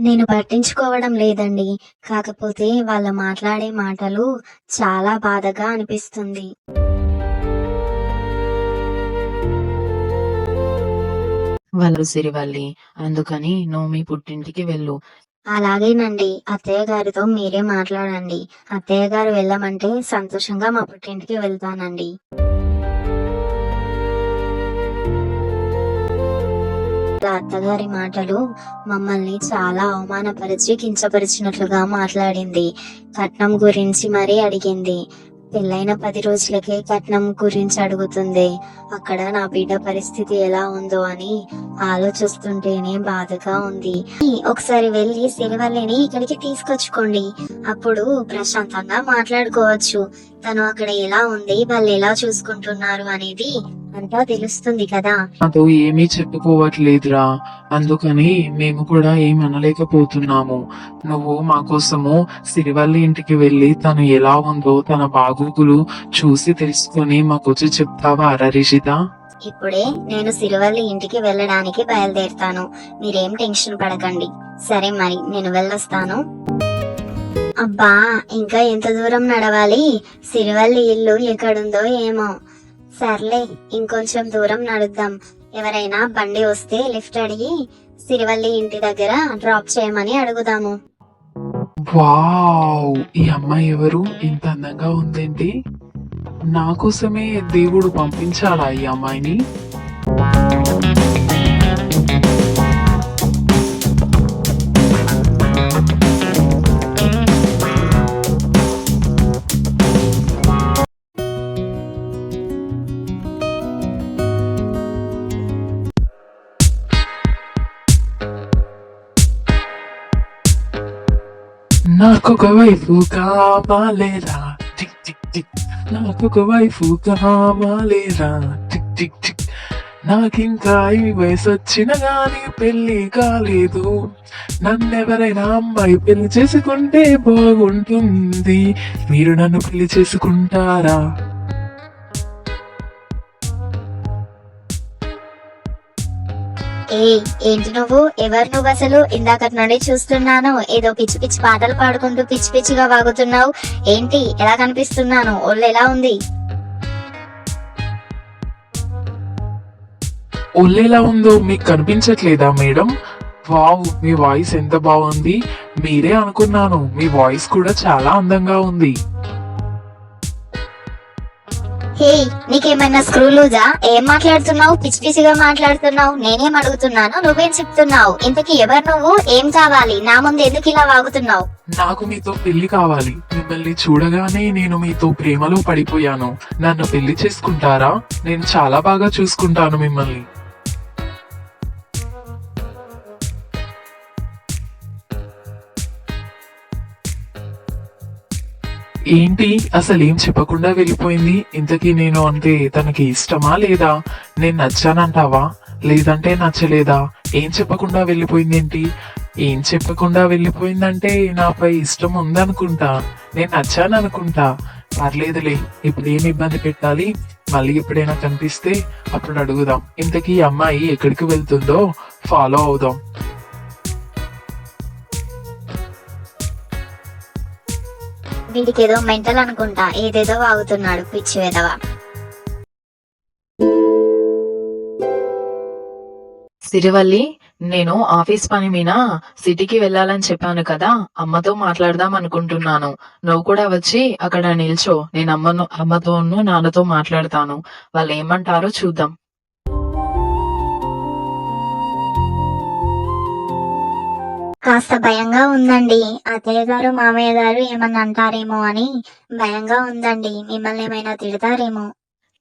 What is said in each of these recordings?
నేను పట్టించుకోవడం లేదండి. కాకపోతే వాళ్ళు మాట్లాడే మాటలు చాలా బాధగా అనిపిస్తుంది. వాళ్ళు సిరివల్లి. అందుకని నువ్వు మీ పుట్టింటికి వెళ్ళు. అలాగేనండి. అత్తయ్య గారితో మీరే మాట్లాడండి. అత్తయ్య గారు వెళ్ళమంటే సంతోషంగా మా పుట్టింటికి వెళ్తానండి. వాళ్ళ అత్తగారి మాటలు మమ్మల్ని చాలా అవమానపరిచి, కించపరిచినట్లుగా మాట్లాడింది. కట్నం గురించి మరీ అడిగింది. పెళ్ళైన 10 రోజులకే కట్నం గురించి అడుగుతుంది. అక్కడ నా బిడ్డ పరిస్థితి ఎలా ఉందో అని ఆలోచిస్తుంటేనే బాధగా ఉంది. ఒకసారి వెళ్ళి సిరివల్లిని ఇక్కడికి తీసుకొచ్చుకోండి. అప్పుడు ప్రశాంతంగా మాట్లాడుకోవచ్చు. తను అక్కడ ఎలా ఉంది, వాళ్ళు ఎలా చూసుకుంటున్నారు అనేది అంతా తెలుస్తుంది కదా. నాతో ఏమీ చెప్పుకోవట్లేదురా. అందుకని మేము కూడా ఏమనలేకపోతున్నాము. నువ్వు మా కోసము సిరివల్లి ఇంటికి వెళ్ళి తను ఎలా ఉందో తన బాగోగులు చూసి తెలుసుకుని మాకొచ్చి చెప్తావా రిషిత? ఇప్పుడే నేను సిరివల్లి ఇంటికి వెళ్ళడానికి బయలుదేరుతాను. మీరేం టెన్షన్ పడకండి. సరే మరి నేను వెళ్ళొస్తాను. అబ్బా, ఇంకా ఎంత దూరం నడవాలి? సిరివల్లి ఇల్లు ఎక్కడుందో ఏమో. సర్లే, ఇంకొంచెం దూరం నడుద్దాం. ఎవరైనా బండి వస్తే లిఫ్ట్ అడిగి సిరివల్లి ఇంటి దగ్గర డ్రాప్ చేయమని అడుగుదాము. వావ్, ఈ అమ్మాయి ఎవరు? ఇంత అందంగా ఉందేంటి? నా కోసమే దేవుడు పంపించాడా ఈ అమ్మాయిని? నాకొక వైపు కావాలేరా, టిక్ టిక్ టిక్. నాకొక వైపు కావాలేరా, టిక్ టిక్ టిక్. నాకింకా ఈ వయసు వచ్చిన గాని పెళ్లి కాలేదు. నన్నెవరైనా అమ్మాయి పెళ్లి చేసుకుంటే బాగుంటుంది. మీరు నన్ను పెళ్లి చేసుకుంటారా? ఏ ఏంటి నువ్వు? ఎవరు నువ్వు అసలు? ఇందాక నుండి చూస్తున్నాను. ఏదో పిచ్చి పిచ్చి పాటలు పాడుకుంటూ పిచ్చి పిచ్చిగా వాగుతున్నావు. ఏంటి, ఎలా కనిపిస్తున్నాను? ఒళ్ళు ఎలా ఉంది? ఒళ్ళెలా ఉందో మీకు కనిపించట్లేదా మేడం? వావ్, మీ వాయిస్ ఎంత బాగుంది. మీరే అనుకున్నాను, మీ వాయిస్ కూడా చాలా అందంగా ఉంది. హే, నీకేమైనా స్క్రూ లూజా? ఏం మాట్లాడుతున్నావు? పిచ్చి పిచ్చిగా మాట్లాడుతున్నావు. నేనేం అడుగుతున్నాను, నువ్వేం చెప్తున్నావు? ఇంతకీ ఎవరు నువ్వు? ఏం కావాలి? నా ముందు ఎందుకు ఇలా వాగుతున్నావు? నాకు మీతో పెళ్లి కావాలి. మిమ్మల్ని చూడగానే నేను మీతో ప్రేమలో పడిపోయాను. నన్ను పెళ్లి చేసుకుంటారా? నేను చాలా బాగా చూసుకుంటాను మిమ్మల్ని. ఏంటి, అసలు ఏం చెప్పకుండా వెళ్ళిపోయింది? ఇంతకీ నేను అంటే తనకి ఇష్టమా లేదా? నేను నచ్చానంటావా లేదంటే నచ్చలేదా? ఏం చెప్పకుండా వెళ్ళిపోయింది ఏంటి? ఏం చెప్పకుండా వెళ్ళిపోయిందంటే నాపై ఇష్టం ఉందనుకుంటా, నేను నచ్చాననుకుంటా. పర్లేదులే, ఇప్పుడు ఏం ఇబ్బంది పెట్టాలి? మళ్ళీ ఎప్పుడైనా కనిపిస్తే అప్పుడు అడుగుదాం. ఇంతకీ ఈ అమ్మాయి ఎక్కడికి వెళ్తుందో ఫాలో అవుదాం. వీడికి ఏదో మెంటల్ అనుకుంటా, ఏదేదో వాగుతున్నాడు పిచ్చి వెదవ. సిరివల్లి, నేను ఆఫీస్ పని మీద సిటీకి వెళ్ళాలని చెప్పాను కదా, అమ్మతో మాట్లాడదాం అనుకుంటున్నాను. నువ్వు కూడా వచ్చి అక్కడ నిల్చో. నేను అమ్మతోను నాన్నతో మాట్లాడతాను. వాళ్ళు ఏమంటారో చూద్దాం. కాస్త భయంగా ఉందండి. అత్తయ్య గారు మామయ్య గారు ఏమన్నా అంటారేమో అని భయంగా ఉందండి. మిమ్మల్ని ఏమైనా తిడతారేమో.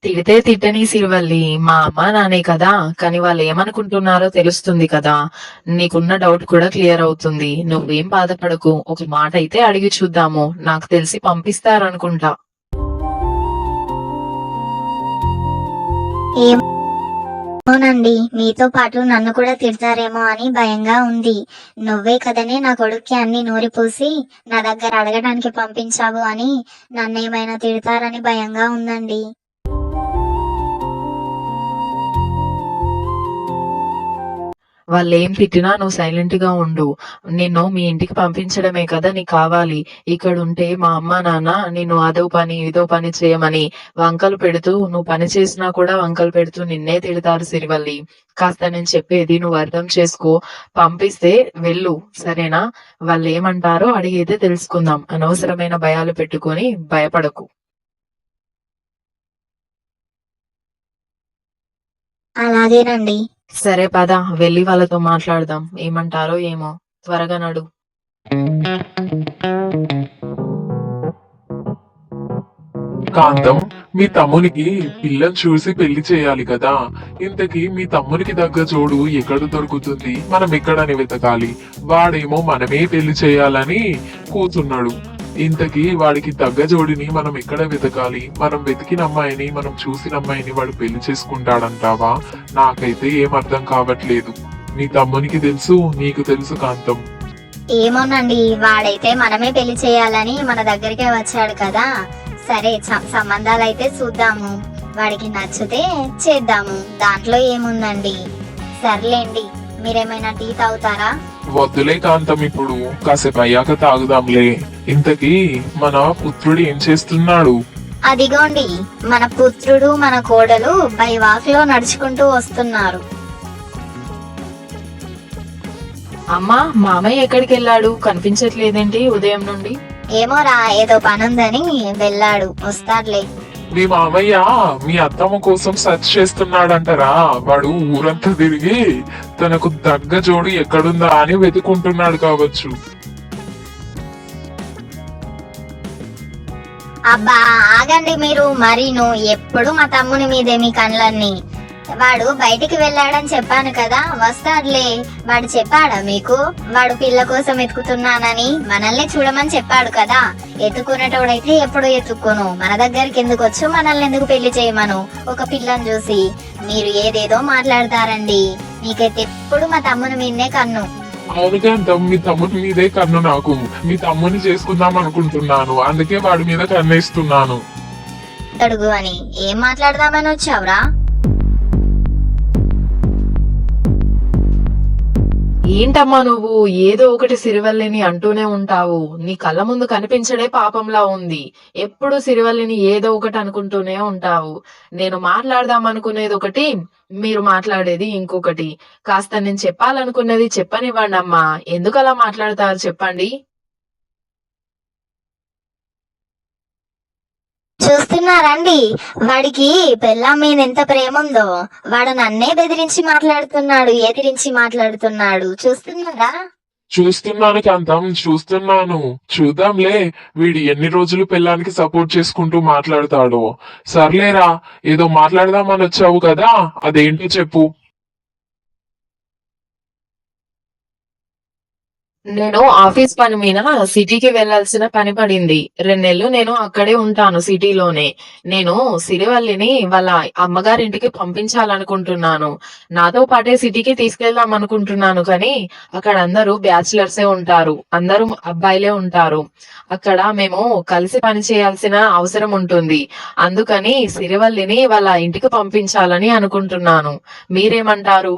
తిడితే తిట్టని సిరివల్లి, మా అమ్మ నానే కదా, కానీ వాళ్ళు ఏమనుకుంటున్నారో తెలుస్తుంది కదా. నీకున్న డౌట్ కూడా క్లియర్ అవుతుంది. నువ్వేం బాధపడకు. ఒక మాట అయితే అడిగి చూద్దాము. నాకు తెలిసి పంపిస్తారనుకుంటా. ఏమోనండి, మీతో పాటు నన్ను కూడా తిడతారేమో అని భయంగా ఉంది. నువ్వే కదనే నా కొడుక్కి అన్ని నూరిపోసి నా దగ్గర అడగడానికి పంపించావు అని నన్నేమైనా తిడతారని భయంగా ఉందండి. వాళ్ళు ఏం తిట్టినా నువ్వు సైలెంట్ గా ఉండు. నిన్ను మీ ఇంటికి పంపించడమే కదా నీకు కావాలి. ఇక్కడ ఉంటే మా అమ్మ నాన్న నిన్ను అదో పని ఇదో పని చేయమని వంకలు పెడుతూ, నువ్వు పని చేసినా కూడా వంకలు పెడుతూ నిన్నే తిడతారు సిరివల్లి. కాస్త నేను చెప్పేది నువ్వు అర్థం చేసుకో. పంపిస్తే వెళ్ళు, సరేనా? వాళ్ళు ఏమంటారో అడిగితే తెలుసుకుందాం. అనవసరమైన భయాలు పెట్టుకొని భయపడకు. అలాగేనండి. సరే పద, వెళ్ళి వాళ్ళతో మాట్లాడదాం. ఏమంటారో ఏమో. త్వరగా నడు. కాంతం, మీ తమ్మునికి పిల్లని చూసి పెళ్లి చేయాలి కదా. ఇంతకీ మీ తమ్మునికి దగ్గ జోడు ఎక్కడ దొరుకుతుంది? మనం ఎక్కడని వెతకాలి? వాడేమో మనమే పెళ్లి చేయాలని కూతున్నాడు. ఇంతకీ వాడికి తగ్గ జోడిని మనం ఎక్కడ వెతకాలి? మనం వెతికిన అమ్మాయిని, మనం చూసిన అమ్మాయిని వాడు పెళ్లి చేసుకుంటాడంటావా? నాకైతే ఏం అర్థం కావట్లేదు. మీ తమ్మునికి తెలుసు, నీకు తెలుసు కాంతం. ఏమోనండి, వాడైతే మనమే పెళ్లి చేయాలని మన దగ్గరికే వచ్చాడు కదా. సరే, సంబంధాలైతే చూద్దాము. వాడికి నచ్చితే చేద్దాము, దాంట్లో ఏముందండి. సర్లేండి, మీరేమైనా టీ తాగుతారా? వద్దులే కాంతం, ఇప్పుడు కాసేపు అయ్యాక తాగుదాంలే. ఇంతకీ మన పుత్రుడు ఏం చేస్తున్నాడు? అదిగోండి, మన పుత్రుడు మన కోడలు బై వాక్ లో నడుచుకుంటూ వస్తున్నారు. అమ్మా, మామయ్య ఎక్కడికి వెళ్ళాడు? కనిపించట్లేదేంటి ఉదయం నుండి? ఏమోరా, ఏదో పనుందని వెళ్ళాడు, వస్తాడులే. మీ మామయ్య మీ అత్తమ్మ కోసం సెర్చ్ చేస్తున్నాడంటారా? వాడు ఊరంతా తిరిగి తనకు దగ్గ జోడు ఎక్కడుందా అని వెతుకుంటున్నాడు కావచ్చు. అబ్బా ఆగండి మీరు, మరీను ఎప్పుడు మా తమ్ముని మీదే మీ కళ్ళన్నీ. వాడు బయటికి వెళ్ళాడని చెప్పాను కదా, వస్తాడులే. వాడు చెప్పాడా మీకు వాడు పిల్ల కోసం ఎత్తుకుతున్నానని? మనల్ని చూడమని చెప్పాడు కదా. ఎత్తుకునేటోడైతే ఎప్పుడు ఎత్తుక్కోను, మన దగ్గరికి ఎందుకు వచ్చు, మనల్ని ఎందుకు పెళ్లి చేయమను ఒక పిల్లని చూసి. మీరు ఏదేదో మాట్లాడతారండి, మీకైతే ఎప్పుడు మా తమ్ముని మీదనే కన్ను. అవును కాంతం, మీ తమ్ముడి మీదే కన్ను నాకు. మీ తమ్ముని చేసుకుందాం అనుకుంటున్నాను, అందుకే వాడి మీద కన్నేస్తున్నాను. అడుగు అని ఏం మాట్లాడదామని వచ్చావురా? ఏంటమ్మా నువ్వు ఏదో ఒకటి సిరివల్లిని అంటూనే ఉంటావు. నీ కళ్ళ ముందు కనిపించడే పాపంలా ఉంది. ఎప్పుడు సిరివల్లిని ఏదో ఒకటి అనుకుంటూనే ఉంటావు. నేను మాట్లాడదాం అనుకునేది ఒకటి, మీరు మాట్లాడేది ఇంకొకటి. కాస్త నేను చెప్పాలనుకున్నది చెప్పనివ్వండి అమ్మా. ఎందుకు అలా మాట్లాడతారు చెప్పండి. చూస్తున్నారండి, వాడికి పెళ్ళాం మీద ఎంత ప్రేమ ఉందో. వాడు నన్నే బెదిరించి మాట్లాడుతున్నాడు, ఎదిరించి మాట్లాడుతున్నాడు. చూస్తున్నారా? చూస్తున్నాను కాంతం, చూస్తున్నాను. చూద్దాంలే వీడు ఎన్ని రోజులు పిల్లానికి సపోర్ట్ చేసుకుంటూ మాట్లాడతాడో. సర్లేరా, ఏదో మాట్లాడదామని వచ్చావు కదా, అదేంటో చెప్పు. నేను ఆఫీస్ పని మీద సిటీకి వెళ్లాల్సిన పని పడింది. 2 నెలలు నేను అక్కడే ఉంటాను, సిటీలోనే. నేను సిరివల్లిని వాళ్ళ అమ్మగారింటికి పంపించాలనుకుంటున్నాను. నాతో పాటే సిటీకి తీసుకెళ్దాం అనుకుంటున్నాను, కానీ అక్కడ అందరూ బ్యాచిలర్సే ఉంటారు, అందరూ అబ్బాయిలే ఉంటారు. అక్కడ మేము కలిసి పని చేయాల్సిన అవసరం ఉంటుంది. అందుకని సిరివల్లిని వాళ్ళ ఇంటికి పంపించాలని అనుకుంటున్నాను. మీరేమంటారు?